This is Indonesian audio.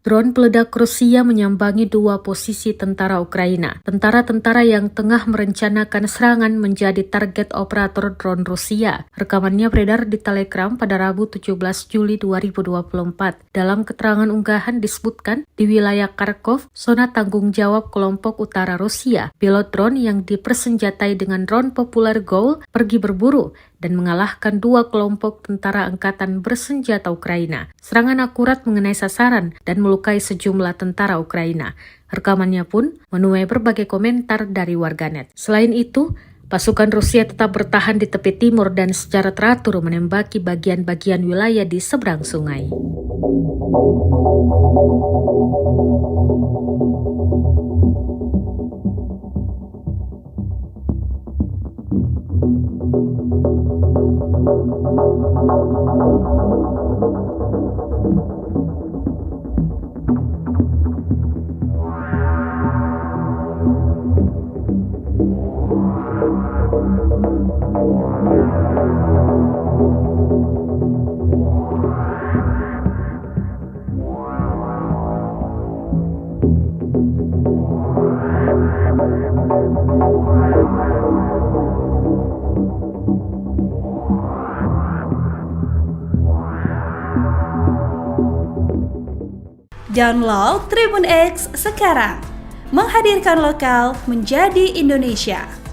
Drone peledak Rusia menyambangi dua posisi tentara Ukraina. Tentara-tentara yang tengah merencanakan serangan menjadi target operator drone Rusia. Rekamannya beredar di Telegram pada Rabu 17 Juli 2024. Dalam keterangan unggahan disebutkan di wilayah Kharkov, zona tanggung jawab kelompok utara Rusia, pilot drone yang dipersenjatai dengan drone populer Goal pergi berburu dan mengalahkan dua kelompok tentara angkatan bersenjata Ukraina. Serangan akurat mengenai sasaran dan melukai sejumlah tentara Ukraina. Rekamannya pun menuai berbagai komentar dari warganet. Selain itu, pasukan Rusia tetap bertahan di tepi timur dan secara teratur menembaki bagian-bagian wilayah di seberang sungai. Download Tribun X sekarang, menghadirkan lokal menjadi Indonesia.